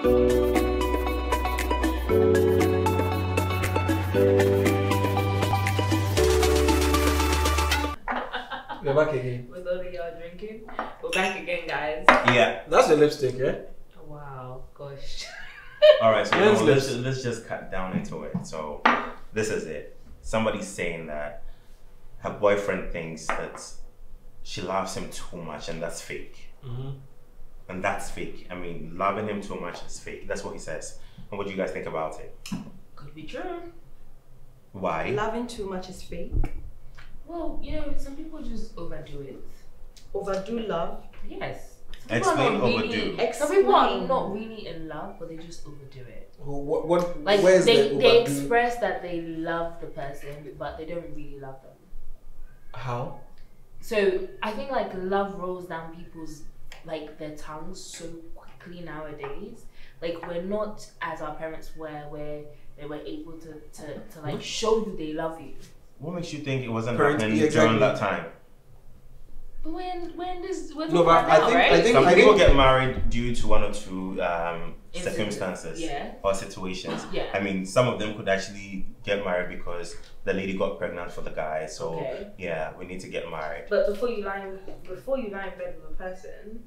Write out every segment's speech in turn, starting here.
We're back again. With all of y'all drinking. We're back again, guys. Yeah. That's your lipstick, yeah? Wow, gosh. Alright, so let's just cut down into it. So this is it. Somebody's saying that her boyfriend thinks that she loves him too much and that's fake. And that's fake. I mean, loving him too much is fake. That's what he says. And what do you guys think about it? Could be true. Why? Loving too much is fake. Well, you know, some people just overdo it. Overdo love? Yes. Explain overdo. Some people are not really in love, but they just overdo it. What Like where's they express that they love the person, but they don't really love them. How? So I think like love rolls down people's like their tongues so quickly nowadays. Like we're not as our parents were, where they were able to like show you they love you. What makes you think it wasn't happening during that time? But when this we're No, talking but about now, right? I think Some people get married due to one or two circumstances Yeah. or situations. Yeah. I mean, some of them could actually get married because the lady got pregnant for the guy. So Okay. yeah, we need to get married. But before you lie in bed with a person,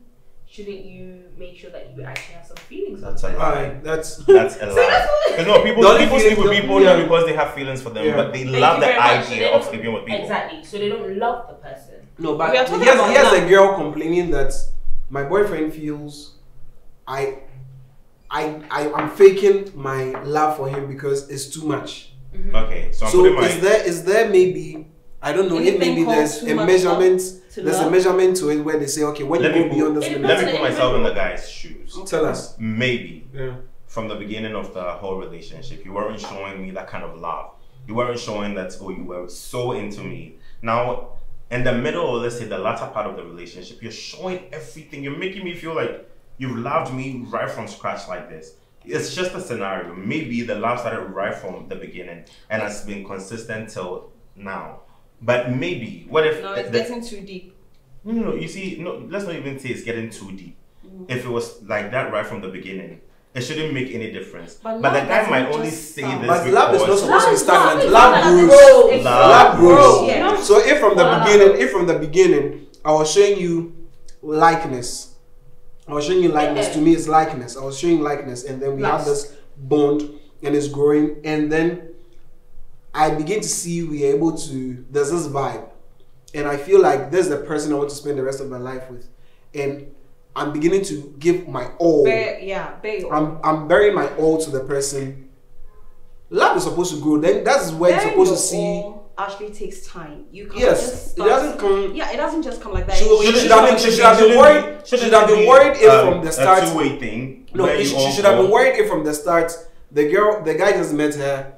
shouldn't you make sure that you actually have some feelings? That's a lie. Alright, that's That's a lie. Because no, people sleep with people not because they have feelings for them, but they love the idea of sleeping with people. Exactly. So they don't love the person. no, but We are talking here's about a girl complaining that my boyfriend feels I'm faking my love for him because it's too much. Okay, so I'm So putting my is there maybe, I don't know, if Anything maybe called there's too a much measurement, to there's a love? measurement to it where they say, okay, when you go beyond this limit, let me put myself in the guy's shoes. tell us. Maybe Yeah. from the beginning of the whole relationship, you weren't showing me that kind of love. You weren't showing that, oh, you were so into me. Now, in the middle, or let's say the latter part of the relationship, you're showing everything. You're making me feel like you've loved me right from scratch like this. It's just a scenario. Maybe the love started right from the beginning and has been consistent till now. But maybe, what if... No, it's getting too deep. No, you see, no, let's not even say it's getting too deep. If it was like that right from the beginning, it shouldn't make any difference. But the guy might only say this But because... love is not supposed to be stagnant. Love Love grows. grows. Love Love grows. Yeah. So if from the beginning, I was showing you likeness. I was showing you likeness. To me, it's likeness. I was showing likeness, and then we have this bond, and it's growing, and then I begin to see we're able to. There's this vibe, and I feel like this is the person I want to spend the rest of my life with, and I'm beginning to give my all. I'm burying my all to the person. Love is supposed to grow. Then that's where you're supposed to see. Actually takes time. You can't Yes, just it start. doesn't come. Yeah, it doesn't just come like that. She should have been worried. Should have been worried if from the start. A two-way thing. No, she should have been worried if from the start the guy just met her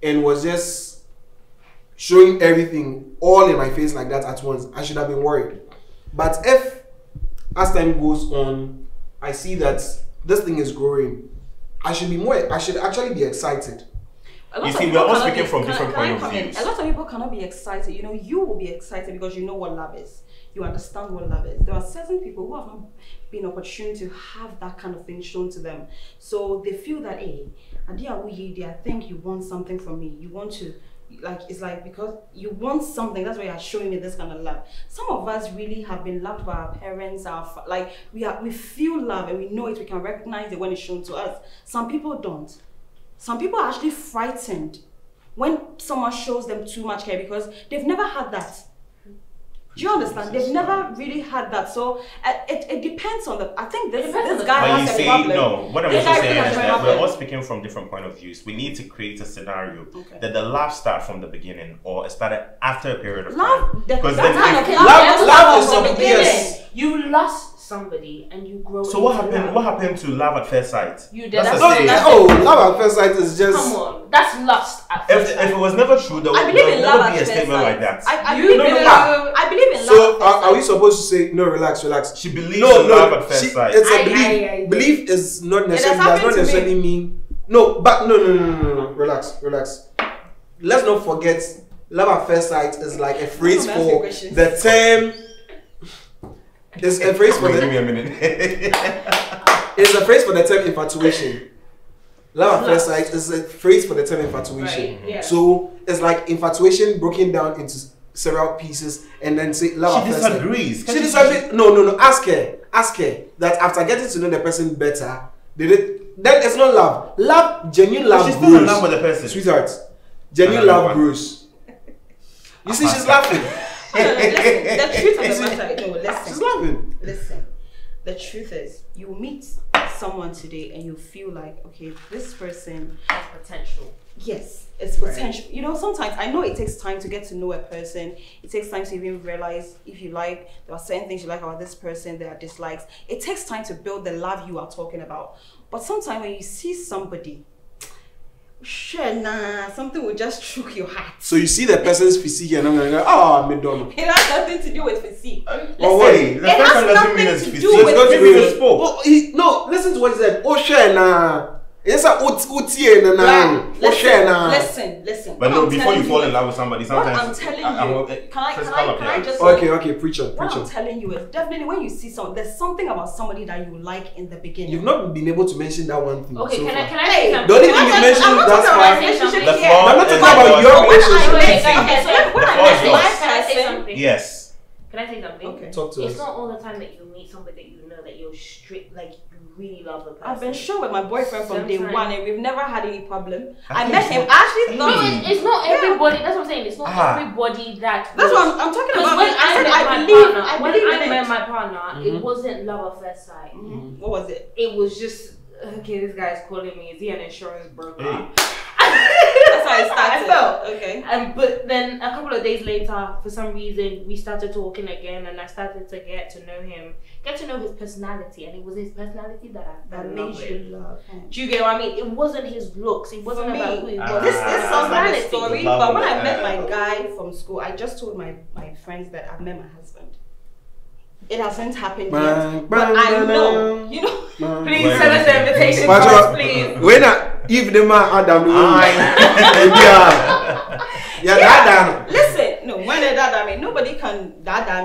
and was just showing everything all in my face like that at once. I should have been worried. But if as time goes on, I see that this thing is growing, I should actually be excited. You see, we're all speaking from different point of views. A lot of people cannot be excited. You know, you will be excited because you know what love is. You understand what love is. There are certain people who have not been opportune to have that kind of thing shown to them. So they feel that, hey, I think you want something from me. You want to, like, it's like because you want something, that's why you're showing me this kind of love. Some of us really have been loved by our parents, we feel love and we know it, we can recognize it when it's shown to us. Some people don't. Some people are actually frightened when someone shows them too much care because they've never had that. Do you understand? They've never really had that. So it depends on the. I think this guy has a problem. No, what I'm also saying is that we're all speaking from different point of views. We need to create a scenario that the love start from the beginning or it started after a period of time. Because love is obvious. You lost somebody and you grow. So what happened? What happened to love at first sight? Love at first sight is just. Come on, that's lust at first sight. If it was never true, there would never be a statement like that. I believe in love. So are we supposed to say no? Relax. She believes in love at first sight. It's a belief. Belief is not necessarily does not necessarily mean no. But no. Relax. Let's not forget. Love at first sight is like a phrase for the term. It's a phrase for the. Give me a minute. It's a phrase for the term infatuation. Love at first sight is a phrase for the term infatuation. Right, yeah. So it's like infatuation broken down into several pieces and then say love at first sight. She disagrees. No. Ask her that after getting to know the person better, then it's not love. Love, genuine love she's grows. still in love with the person. Sweetheart, genuine love grows. You see, she's laughing. The truth of the matter, no, listen. She's laughing. Listen, the truth is, you meet someone today and you feel like, okay, this person has potential. Yes, it's potential. Right. You know, sometimes I know it takes time to get to know a person. It takes time to even realize if you like, there are certain things you like about this person, there are dislikes. It takes time to build the love you are talking about. But sometimes when you see somebody, something will just choke your heart. So you see the person's physique and I'm going to go, oh, Madonna. It has nothing to do with physique. Listen, it has nothing to do with physique. No, listen to what he said. Oh, share Yes, listen. But no, before you fall in love with somebody, sometimes what I'm telling you, can I just okay, preach on. What I'm telling you is definitely when you see someone, there's something about somebody that you like in the beginning. You've not been able to mention that one thing. Okay, so can I say something? The only thing you mentioned that's why I'm not talking about your relationship. Yes. Can I say something? Okay. Talk to us. It's not all the time that you meet somebody that you know that you're strict, like you really love the person. I've been sure with my boyfriend from day one and we've never had any problem. I met him, I actually thought... No, it's not everybody, that's what I'm saying, it's not everybody that... That's what I'm talking about. When I met my partner, it wasn't love at first sight. What was it? It was just, okay, this guy's calling me, is he an insurance broker? That's how it started. I felt. Okay. But then a couple of days later, for some reason, we started talking again, and I started to get to know him, get to know his personality, and it was his personality that I made you love. Do you get what I mean? It wasn't his looks. It wasn't about who he was. This sounds like a story, but when I met my guy from school, I just told my friends that I've met my husband. It hasn't happened yet, but I know, you know. Please send us the invitation first, please. When if the man Adam, listen, no, when Adam, nobody can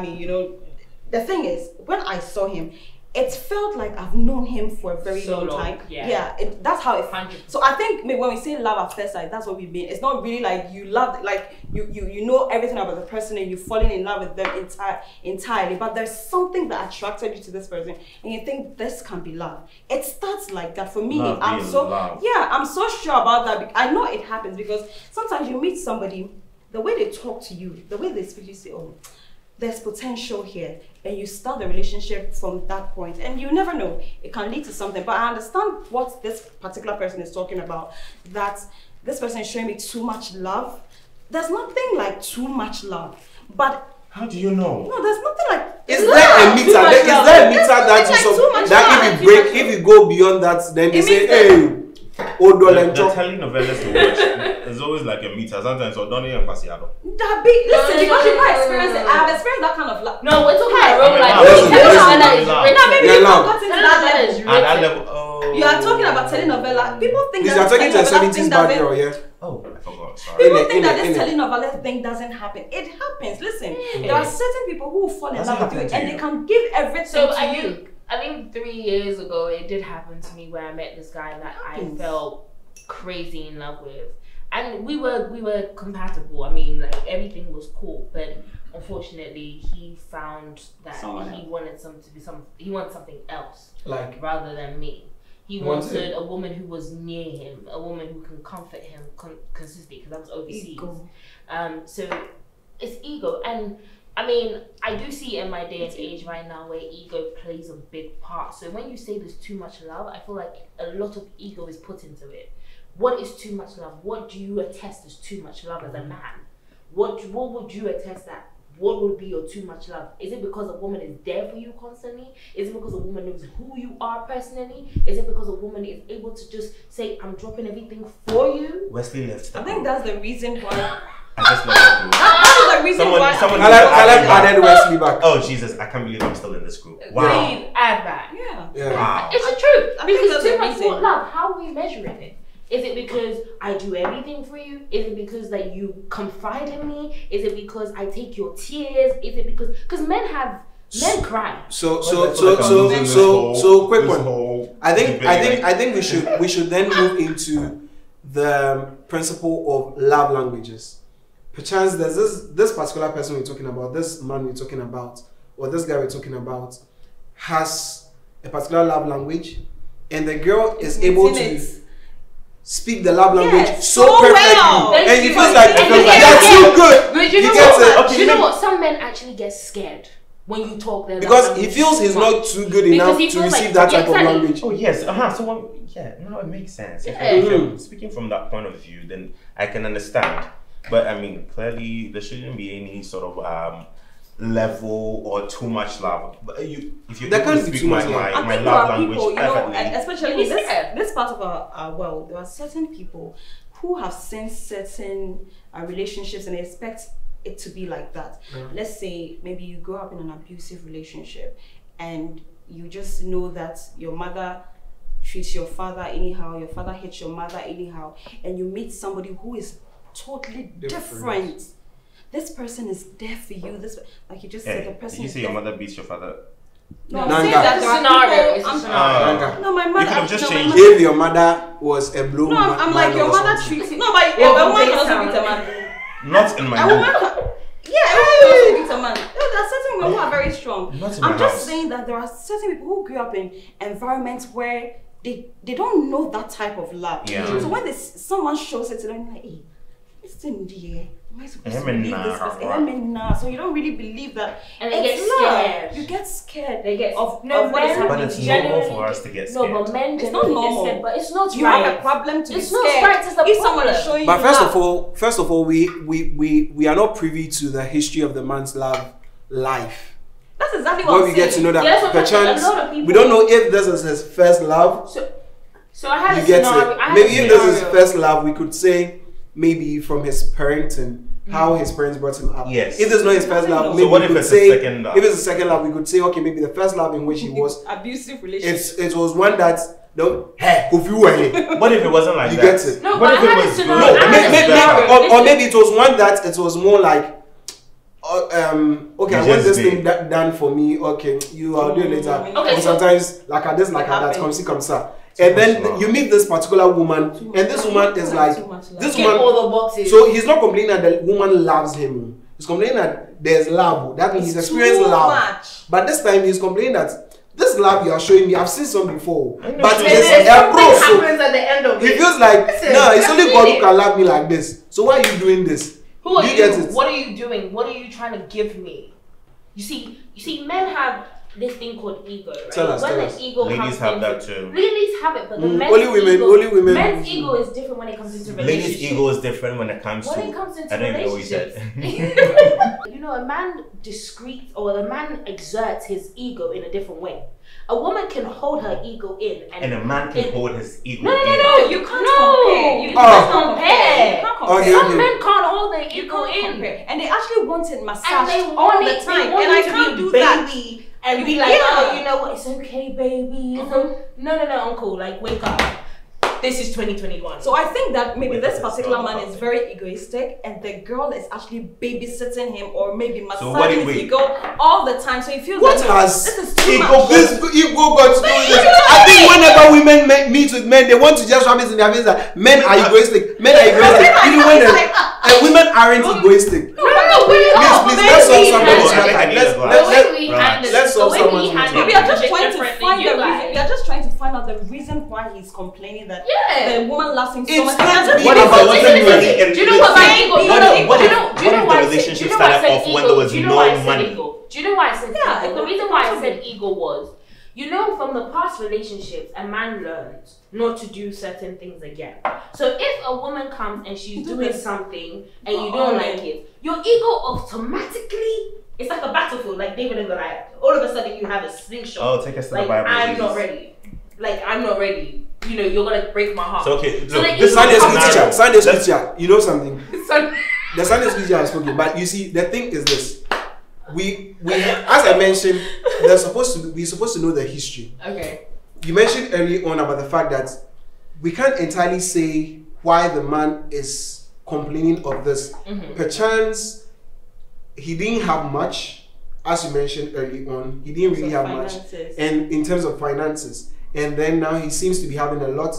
me, you know. The thing is, when I saw him, it felt like I've known him for a very long time. Yeah, that's how it felt. So I think when we say love at first sight, that's what we mean. It's not really like you love, like you know everything about the person and you're falling in love with them entirely. But there's something that attracted you to this person, and you think this can be love. It starts like that for me. I'm so sure about that. I know it happens because sometimes you meet somebody, the way they talk to you, the way they speak, you say, oh, there's potential here, and you start the relationship from that point, and you never know, it can lead to something. But I understand what this particular person is talking about, that this person is showing me too much love. There's nothing like too much love, but how do you know? No, there's nothing like. Is there a meter that if you go beyond that, then they say, hey. The telenovelas to watch is always like a meter. Sometimes or don't even pass it out. That big, listen, because you've not experienced it. I have experienced that kind of love. No, we're talking about real life. Maybe you've not gotten to that level. You are talking about telenovela. People think that you're talking to a 70s bad girl, yeah? Oh, I forgot. Sorry. People think that this telenovela thing doesn't happen. It happens. Listen, there are certain people who fall in love with you and they can give everything to you. I think 3 years ago, it did happen to me where I met this guy that I felt crazy in love with, and we were compatible. I mean, like everything was cool, but unfortunately, he found that he wanted something else, like rather than me. He wanted a woman who was near him, a woman who can comfort him consistently, because I was overseas. So it's ego. And I mean, I do see in my day and age right now where ego plays a big part. So when you say there's too much love, I feel like a lot of ego is put into it. What is too much love? What do you attest as too much love as a man? What would you attest that? What would be your too much love? Is it because a woman is there for you constantly? Is it because a woman knows who you are personally? Is it because a woman is able to just say, I'm dropping everything for you? Wesley left. I think that's the reason why. That is the reason why. Someone added Wesley back. Oh Jesus! I can't believe I'm still in this group. Wow. Please add that. Yeah. Wow. It's the truth. Because too much love. How are we measuring it? Is it because I do everything for you? Is it because that you confide in me? Is it because I take your tears? Is it because men have Men cry. So quick one. I think we should then move into the principle of love languages. Perchance there's this particular person we're talking about, this man we're talking about, or this guy we're talking about has a particular love language, and the girl is able to speak the love language so perfectly, well. and he feels like that's too good. But you know what? Some men actually get scared when you talk their because love he language. feels he's not too good enough to receive that type of language. Oh yes, So now it makes sense. Yeah. If you're speaking from that point of view, then I can understand. But I mean, clearly there shouldn't be any sort of level or too much love. But if you can't speak be too much love. my love language people, perfectly, especially in this part of our world, there are certain people who have seen certain relationships and they expect it to be like that. Let's say maybe you grow up in an abusive relationship and you just know that your mother treats your father anyhow, your father hates your mother anyhow, and you meet somebody who is totally different. This person is there for you. This, like you just said, the person. Did you say your mother beats your father? No, I'm saying that there are people. No, my mother. You could have just changed. If your mother was a blue no, I'm like your mother treats. No, but a woman can also beat a man. Not in my a woman can. Yeah, a woman can also beat a man. No, there are certain women who are very strong. I'm just saying that there are certain people who grew up in environments where they don't know that type of love. Yeah. So when someone shows it to them, like, hey, it's in the am I supposed to believe this person? So you don't really believe that. And they get scared. You get scared. They get of no what is men. happening. But it's normal for us to get scared. No, but men it's not normal. Get scared, but it's not you right. have a problem to it's be not scared. right. It's the if someone is showing but you first of all, we are not privy to the history of the man's love life. That's exactly what Where I'm we get to know that perchance we don't know if this is his first love. So I had you a get scenario. it. Maybe if this is his first love, we could say maybe from his parenting, how his parents brought him up. Yes. If this is not his first love, maybe so what we if could it's say his second love? If it's a second love, we could say okay, maybe the first love in which he was abusive relationship. It was one that hey, what if it wasn't like you that? get it? No, what but if I it had a was scenario. or maybe it was one that it was more like okay, I want this thing done for me. Okay, I'll do it later. Okay, and sometimes like at this, like at that, come see, come sir. And then you meet this particular woman, and this woman is like this woman. All the boxes. So he's not complaining that the woman loves him. He's complaining that there's love. That means he's experienced love. But this time he's complaining that this love you are showing me, I've seen some before. But it's a pro. So happens at the end of he it. feels like no, it's only God who can love me like this. So why are you doing this? Who are you? Get it? What are you doing? What are you trying to give me? You see, men have this thing called ego, right? Tell us. Ego ladies have that too. Ladies have it, but the men's only women. Men's ego is different when it comes into relationships. Ladies' ego is different when it comes to. I don't even know what you said. You know, a man a man exerts his ego in a different way. A woman can hold her ego in, and a man can hold his ego. No, you can't compare. You can't compare. Some men can't hold their ego in, and they actually want it massaged and they all want the it. time. And I can't do that. And be like, oh, you know what? It's okay, baby. No, uncle. Like, wake up. This is 2021. So I think that maybe this particular man is very egoistic, and the girl is actually babysitting him or maybe massaging his ego all the time. So he feels what like has this is too ego much. got to do this? I think whenever women meet with men, they want to just rub it in their face that men are egoistic. Men are egoistic. Even when and women aren't egoistic. Please, let's solve someone's Let's solve someone's matter. We are just trying to find the reason. We are just trying to find out the reason why he's complaining that the woman loves him so much. What if I wasn't ready? Do you know what my ego? What if the relationship started off when there was no money? Do you know why I said ego? The reason why I said ego was, you know, from the past relationships, a man learns not to do certain things again. So if a woman comes and she's doing something and you don't like it, your ego automatically, it's like a battlefield, like David and Goliath. All of a sudden you have a slingshot. Oh, take us to the Bible. I'm not ready. I'm not ready. You know, you're gonna break my heart. So okay, look, this Sunday school teacher, you know something? The Sunday school teacher has spoken, but you see, the thing is this. We as I mentioned, we're supposed to know the history. Okay. You mentioned early on about the fact that we can't entirely say why the man is complaining of this. Perchance he didn't have much as you mentioned early on, he didn't really have much, and in terms of finances, and then now he seems to be having a lot,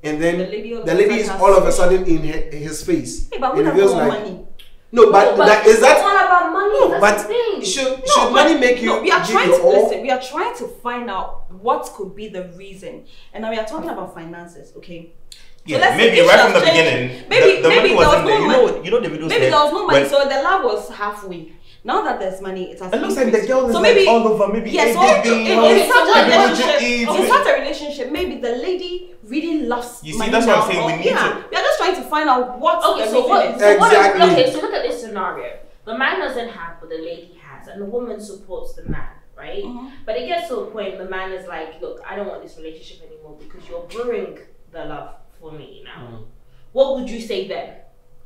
and then the lady is all of a sudden in his face. Hey, but we have more money. No, but is that all about money? No, but should money make you? No, we are give trying you to all? listen. We are trying to find out what could be the reason, and now we are talking about finances. Okay. Yeah, so maybe right from the beginning, maybe the money wasn't there. No money. You know the video. Maybe there was no money, so the love was halfway. Now that there's money, it has. It looks like the girl is so maybe, all over. Maybe yeah. So in such a relationship, maybe the lady really loves. You see, that's what I'm saying. We need to. We are just trying to find out what. Okay, so look at this scenario. The man doesn't have, but the lady has, and the woman supports the man, right? But it gets to a point the man is like, look, I don't want this relationship anymore because you're brewing the love for me now. What would you say then?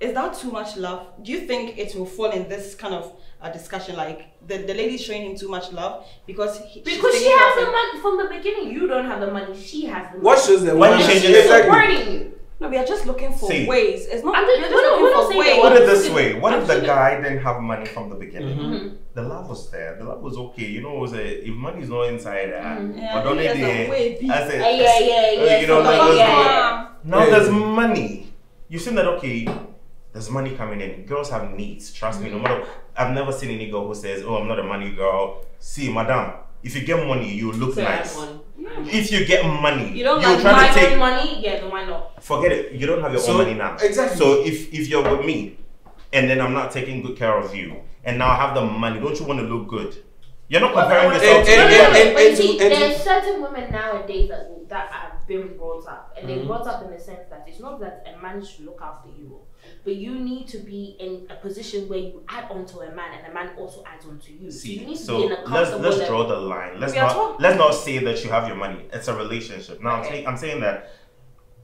Is that too much love? Do you think it will fall in this kind of discussion, like the lady's showing him too much love because she has the money from the beginning? You don't have the money; she has the money. What shows that? Why you changing supporting you? No, we are just looking for ways. It's not. We're not saying ways. Put it this way: what if the guy didn't have money from the beginning? The love was there. The love was okay. You know, it was if money is not inside, but don't it? Now there's money. You seem that okay. There's money coming in. Girls have needs. Trust me. No matter, I've never seen any girl who says, "Oh, I'm not a money girl." See, madam, if you get money, you look nice. If you get money, you don't like my own money. Yeah, then why not? Forget it. You don't have your own money now. Exactly. So if you're with me, and then I'm not taking good care of you, and now I have the money, don't you want to look good? You're not comparing yourself to there's certain women nowadays that have been brought up, and they're brought up in the sense that it's not that a man should look after you, but you need to be in a position where you add on to a man, and a man also adds on to you. See, you need to so be in a comfortable let's draw the line. Let's not say that you have your money. It's a relationship. Now I'm saying that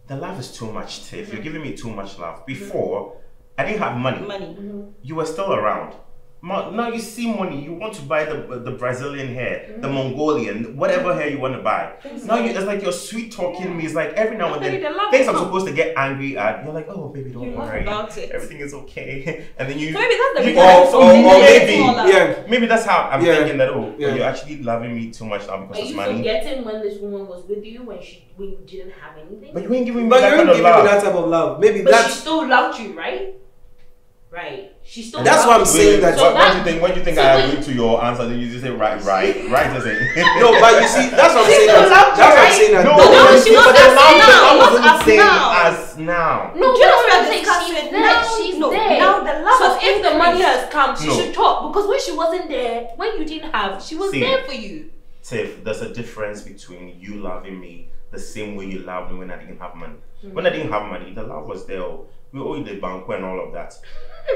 the love is too much, Tiff. You're giving me too much love. Before, I didn't have money. You were still around. Now you see money, you want to buy the Brazilian hair, the Mongolian, whatever hair you want to buy. Now it's like you're sweet talking me. It's like every now and then things I'm supposed to get angry at. You're like, oh baby, don't worry, everything is okay. And then you, so maybe that's the maybe that's how I'm thinking that you're actually loving me too much now because it's money. Are you forgetting when this woman was with you when you didn't have anything? But you ain't giving me that kind of love. That type of love. Maybe but she still loved you, right? Right. She still. That's why I'm saying that. So what do you think? I agree to your answer. Then you just say right. Doesn't. No, but you see, that's what I'm saying. That's what I'm saying. No, she was the same as now. No, you know what I'm saying? She's there. Now the love. So if the money has come, she should talk because when she wasn't there, when you didn't have, she was there for you. Tiff, there's a difference between you loving me the same way you loved me when I didn't have money. When I didn't have money, the love was there. We all did banquet and all of that.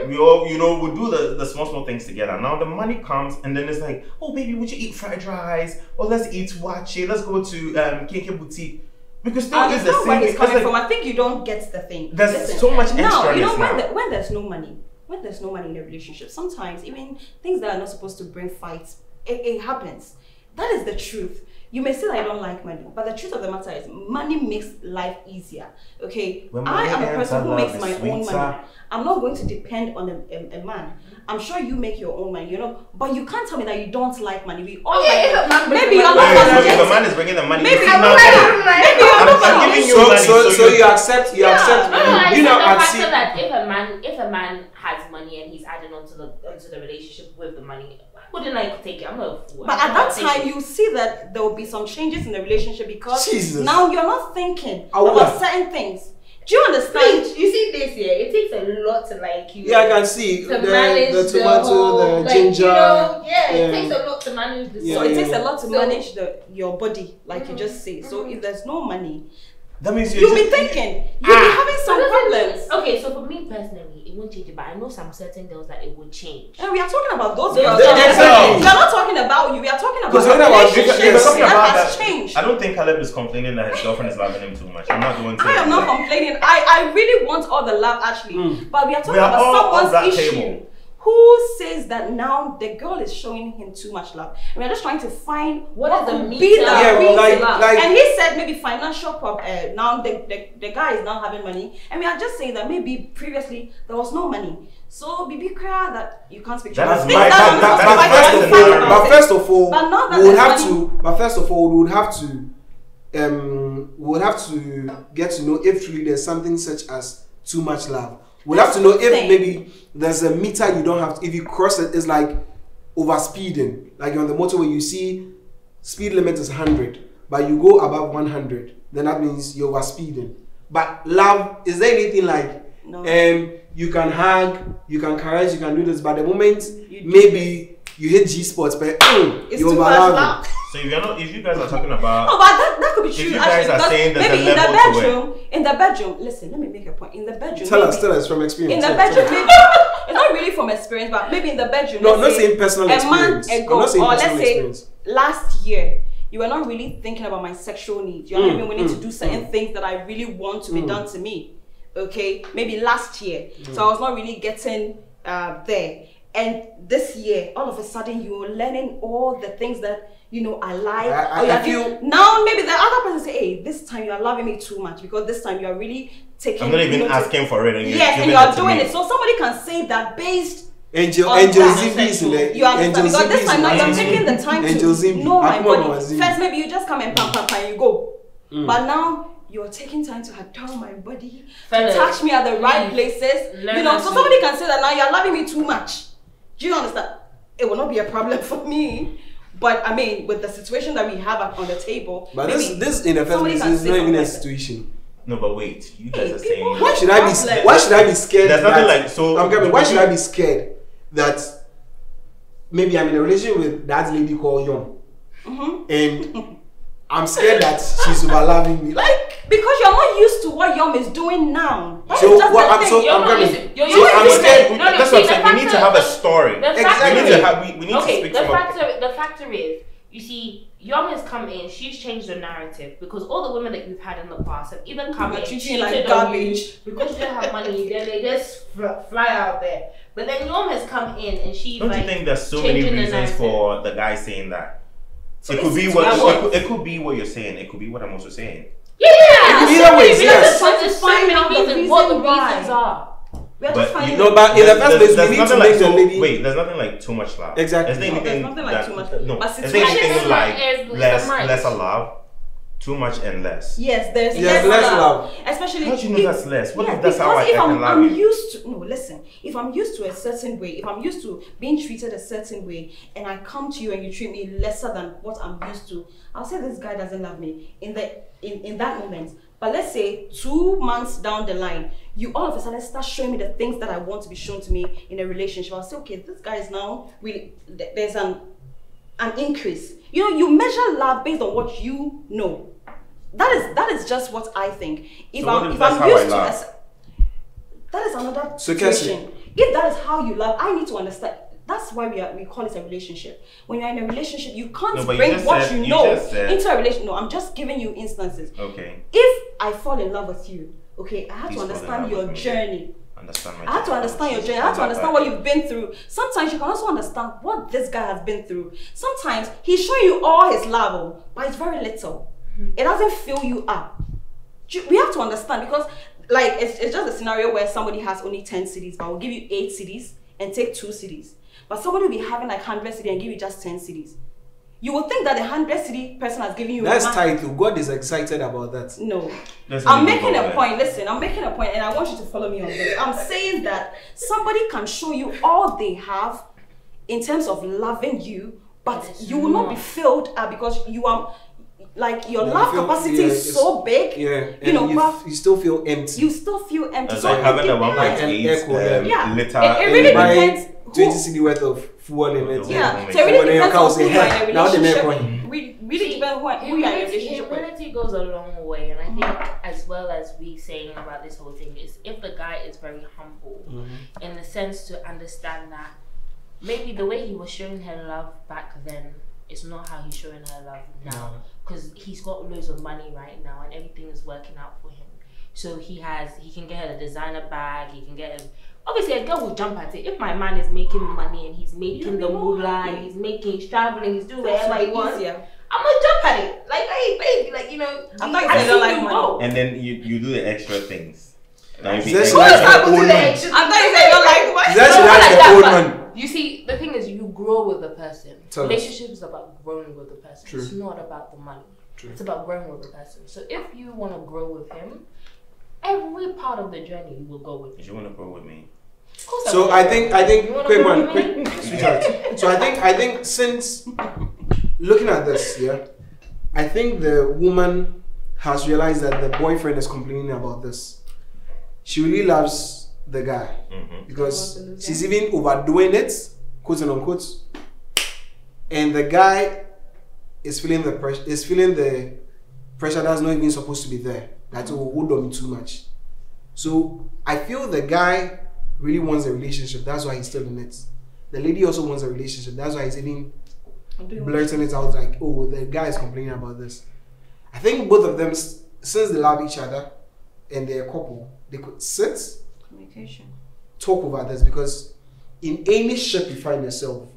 We all, we do the small things together. Now the money comes and then it's like, oh baby, would you eat fried rice? Or let's eat wache. Let's go to KK Boutique. Because still is the same. Where it's coming from. I think you don't get the thing. There's so much extra. Now, when there's no money, in a relationship, sometimes even things that are not supposed to bring fights, it happens. That is the truth. You may say that I don't like money, but the truth of the matter is money makes life easier. Okay, I am a person who makes my own money. I'm not going to depend on a man. I'm sure you make your own money, but you can't tell me that you don't like money. We all like money. Maybe you're not. If a man is bringing the money, maybe you're not. I'm giving you money, so you accept. You accept. You know, the fact that if a man has money and he's adding on to the relationship with the money, wouldn't I take it? I'm not a fool. But at that time, you see that there will be some changes in the relationship because now you're not thinking about certain things. Do you understand? You see this here? It takes a lot to like you. Yeah, I can see to manage the tomato, the ginger. It takes a lot to manage the. So it takes a lot to manage your body, like you just say. So if there's no money, that means you'll be thinking you'll be having some problems. Okay, so for me personally, it won't change it, but I know some certain girls that it would change. And we are talking about those girls. We are not talking about you. We are talking about relationships that has changed. I don't think Caleb is complaining that his girlfriend is loving him too much. I'm not going to. I am not complaining. I really want all the love actually, but we are talking about someone's issue who says that now the girl is showing him too much love? And we're just trying to find What is the could meter? be the Yeah, reason. like- And he said maybe financial now the guy is now having money, and we are just saying that maybe previously there was no money. So Bibi cry that you can't speak to That's us. my- But first of all, But now that we would there's have money- to. But first of all, we would have to. We would have to get to know if really there's something such as too much love. We'll have to know if maybe there's a meter you don't have to, if you cross it, it's like over speeding. Like you're on the motorway, you see speed limit is 100, but you go above 100, then that means you're over speeding. But love, is there anything like No. you can hug, you can caress, you can do this, but the moment maybe you hit G spots, but It's you're too over much loving. love. So if you guys are talking about, Oh, but that could be true. you guys are because saying there's maybe a in the level to it. bedroom, listen, let me make a point. In the bedroom, Tell maybe- us from experience. in the Tell bedroom, us. maybe it's not really from experience, but maybe in the bedroom. No, let's not say saying personal a experience. month I'm ago, not saying or personal let's say experience. last year, you were not really thinking about my sexual needs. You haven't been willing to do certain things that I really want to be done to me. Okay, maybe last year, so I was not really getting there. And this year, all of a sudden, you're learning all the things that I like. I feel now maybe the other person say, "Hey, this time you are loving me too much because this time you are really taking." I'm not even asking for it. And Yes, and you are doing it. So somebody can say that based. Angel on that. Zimbi is in there. You understand? Angel Because this Zimbi time is now in you're there. taking the time Angel to Zimbi. know my Akuma body. Mawazimbi. First, maybe you just come and and you go. But now you're taking time to adore my body, Fellas, to touch me at the right please, places. learn So how to- somebody can say that now you're loving me too much. Do you understand? It will not be a problem for me. But I mean, with the situation that we have on the table, But maybe this in the first somebody place can is say not even something a like that. situation. No, but wait, you guys are People saying. have- Why should I be scared? There's nothing that- like- so- I'm coming. Why should I be scared that maybe I'm in a relationship with that lady called Young, and I'm scared that she's over loving me? Like, Because you're not used to what Yom is doing now. That So is just what the I'm thing. so You're I'm not coming. used to- you're So used to I'm it. scared. No, That's see, what I'm the saying. We need to factor- have a story. The Exactly. factor We need to is- have. We need to Okay, speak the from. factor is, you see, Yom has come in, she's changed the narrative because all the women that we've had in the past have either come You're in, treating you like cheated on you garbage. because you don't have money, then they just fly out there. But then Yom has come in and she's Don't like, you think there's so many changing the reasons narrative. for the guy saying that? So It could this be is what what- it could be what you're saying. It could be what I'm also saying. Yeah, Either there's so way, many yes. reasons, but there's so Find many out the reasons what the reason why. reasons are. We are But just finding you No, but in the There's- first place, we there's need to nothing make like the so- lady. Wait, there's nothing like too much love. Exactly. Is there No, anything there's nothing like that, too much. No. But Is there situation anything is like like less much. lesser love? Too much and less. Yes, there's Yes, less love. Especially How do you know that's less? What yeah, if that's how I because if can love I'm you? used to listen, if I'm used to a certain way, if I'm used to being treated a certain way, and I come to you and you treat me lesser than what I'm used to, I'll say this guy doesn't love me in that moment. But let's say 2 months down the line, you all of a sudden start showing me the things that I want to be shown to me in a relationship. I'll say, okay, this guy is now really there's an increase. You measure love based on what you know. That is just what I think. If So what I'm if if that's I'm how I used to love? that is another So, situation. If that is how you love, I need to understand. That's why we call it a relationship. When you're in a relationship, you can't No, but you bring just what said- you you know just said- into a relationship. No, I'm just giving you instances. Okay. If I fall in love with you, okay, I have Please to fall in understand love your with me. journey. Understand my I have to journey. understand your journey. I have to understand what you've been through. Sometimes you can also understand what this guy has been through. Sometimes he's showing you all his love, but it's very little. It doesn't fill you up. We have to understand because, like, it's just a scenario where somebody has only 10 CDs, but will give you 8 CDs and take 2 CDs. But somebody will be having like 100 CDs and give you just 10 CDs. You would think that the 100 CD person has given you. That's tight though. God is excited about that. No. Let's I'm leave it making go a there. point. Listen, I'm making a point and I want you to follow me on this. I'm saying that somebody can show you all they have in terms of loving you, but It's you will not be not. filled up because you are like your Yeah, love you feel- capacity yeah, is so big. Yeah, You know, but you still feel empty. you still feel empty. It's So like it having a depends. 1.8 echo, Yeah. liter. It really buy depends. 20 CD worth of fuel in it. Yeah, Don't so it make really sense. depends When on your who you cow are say, in a now the relationship. neck Really depends who you are in a relationship with. Humility goes a long way, and I think as well as we saying about this whole thing is if the guy is very humble in the sense to understand that maybe the way he was showing her love back then is not how he's showing her love now, because he's got loads of money right now and everything is working out for him. So he can get her a designer bag. He can get him. Obviously, a girl will jump at it. If my man is making money and he's making the moolah, and he's traveling, he's doing whatever he wants, I'm gonna jump at it. Like, hey, baby, like, you know, I'm not saying I don't like money. And then you do the extra things. Now you That's like the old man. I'm not saying I don't like money. That's the old man. You see, the thing is, you grow with the person. Tell Relationship is about growing with the person. True. It's not about the money. True. It's about growing with the person. So if you want to grow with him, every part of the journey you will go with him. You want to grow with me? Of course. So I think quick sweetheart. So I think since looking at this, yeah, I think the woman has realized that the boyfriend is complaining about this. She really loves the guy because she's even overdoing it, quote and unquote, and the guy is feeling the pressure. Is feeling the pressure that's not even supposed to be there. That will hold on too much. So I feel the guy really wants a relationship. That's why he's still in it. The lady also wants a relationship. That's why he's even blurting it out like, oh, the guy is complaining about this. I think both of them, since they love each other and they're a couple, they could sit, communication, talk about this, because in any ship you find yourself,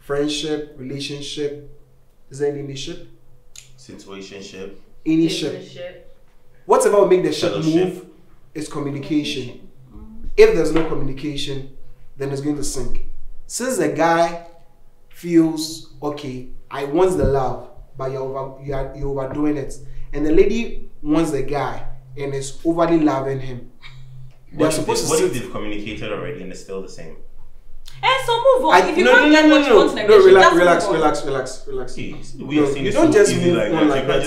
friendship, relationship, is there any ship? Situationship. Any ship. Whatever will make the ship move is communication. If there's no communication, then it's going to sink. Since the guy feels, okay, I want the love, but you're overdoing it, and the lady wants the guy and is overly loving him, What if they've communicated already and it's still the same? And so move on. If you can't get what you want in a relax. You don't just move on like that.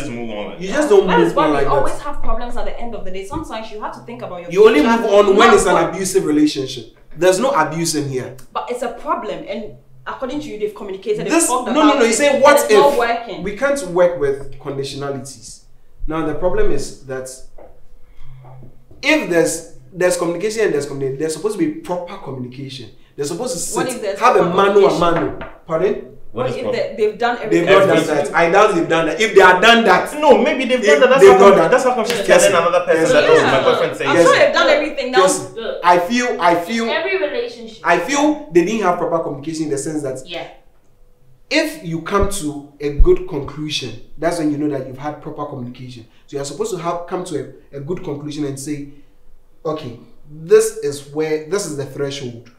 You just don't move on like that. We always have problems at the end of the day. Sometimes you have to think about your You only move on when it's an abusive relationship. There's no abuse in here. But it's a problem, and according to you, they've communicated. No. You say, what if we can't work with conditionalities? Now the problem is that if there's communication and there's supposed to be proper communication. They're supposed to sit, have a mano. Pardon? What if they've done everything? They've not done that. I doubt they've done that. If they had done that, no, maybe they've done that. That's how come she's telling another person that, oh, my boyfriend saying. I'm sure they've done everything now. Yes. I feel every relationship. I feel they didn't have proper communication in the sense that if you come to a good conclusion, that's when you know that you've had proper communication. So you're supposed to come to a good conclusion and say, okay, this is the threshold.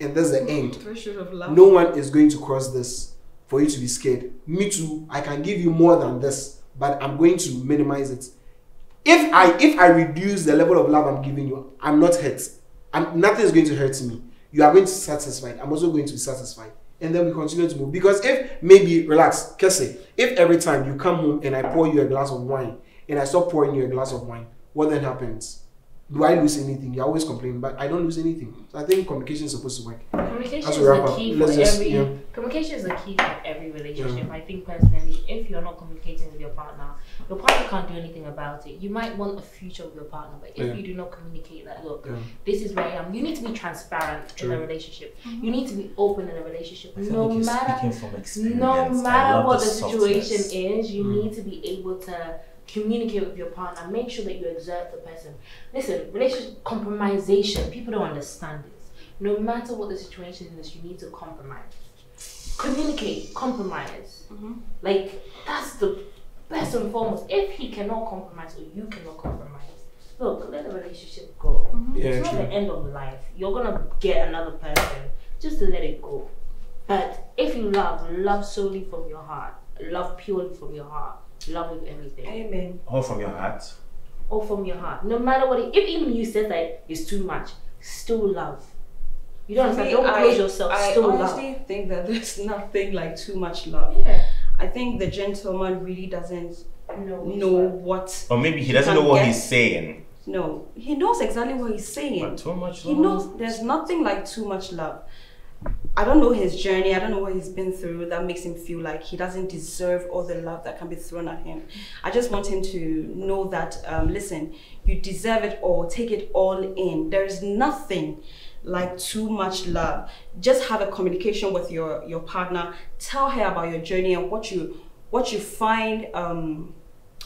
And that's the end. Threshold of love. No one is going to cross this for you to be scared. Me too. I can give you more than this, but I'm going to minimize it. If I reduce the level of love I'm giving you, I'm not hurt. Nothing is going to hurt me. You are going to be satisfied. I'm also going to be satisfied. And then we continue to move. Because if maybe, relax, Kese, if every time you come home and I pour you a glass of wine and I stop pouring you a glass of wine, what then happens? Do I lose anything? You always complain, but I don't lose anything. So I think communication is supposed to work. Communication is the key for communication is the key for every relationship. I think personally, if you're not communicating with your partner can't do anything about it. You might want a future with your partner, but if you do not communicate that, look, this is where I am. You need to be transparent in a relationship. You need to be open in a relationship. No matter what the situation is, you need to be able to communicate with your partner. Make sure that you exert the person. Listen, relationship compromisation. People don't understand this. No matter what the situation is, you need to compromise. Communicate, compromise. Like that's the best and foremost. If he cannot compromise or you cannot compromise, look, let the relationship go. It's not the end of life. You're gonna get another person. Just let it go. But if you love solely from your heart. Love purely from your heart. Love with everything. Amen. All from your heart. All from your heart. No matter what, if even you said that it's too much, still love. You don't understand. Don't close yourself. Still love. I honestly think that there's nothing like too much love. I think the gentleman really doesn't know what. Or maybe he doesn't know what he's saying. No, he knows exactly what he's saying. But too much love. He knows there's nothing like too much love. I don't know his journey. I don't know what he's been through that makes him feel like he doesn't deserve all the love that can be thrown at him. I just want him to know that, listen, you deserve it all. Take it all in. There is nothing like too much love. Just have a communication with your partner. Tell her about your journey and what you find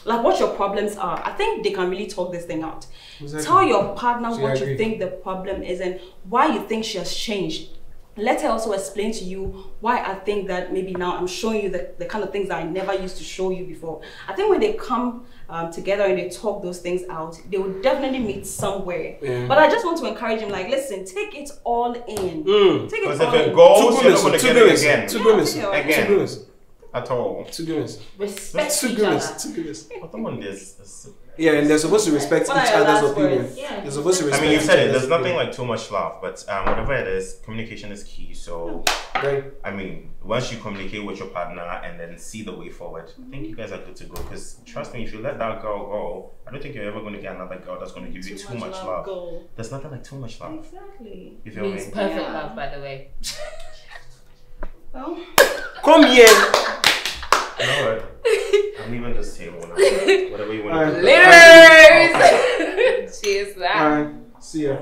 like what your problems are. I think they can really talk this thing out. Exactly. Tell your partner what agree. you think the problem is and why you think she has changed. Let her also explain to you why I think that maybe now I'm showing you the kind of things that I never used to show you before. I think when they come together and they talk those things out, they will definitely meet somewhere. Yeah. But I just want to encourage him, like, listen, take it all in. Take it all in. Goals, you're not going to get it again. Two goodness. Again. At all. Two goodness. Respect Two each goodness. other. Two goodness. Yeah, and they're supposed to respect each other's opinion. Yeah. They're supposed to respect. I mean, you said it. There's nothing like too much love, but whatever it is, communication is key. So, I mean, once you communicate with your partner and then see the way forward, I think you guys are good to go. Because trust me, if you let that girl go, I don't think you're ever going to get another girl that's going to give you too much love. There's nothing like too much love. Exactly. You feel me? It's perfect love, by the way. Well, come here. You know what? I'm leaving this table now. Whatever you want to do. Leaders! Cheers, that. Alright, see ya.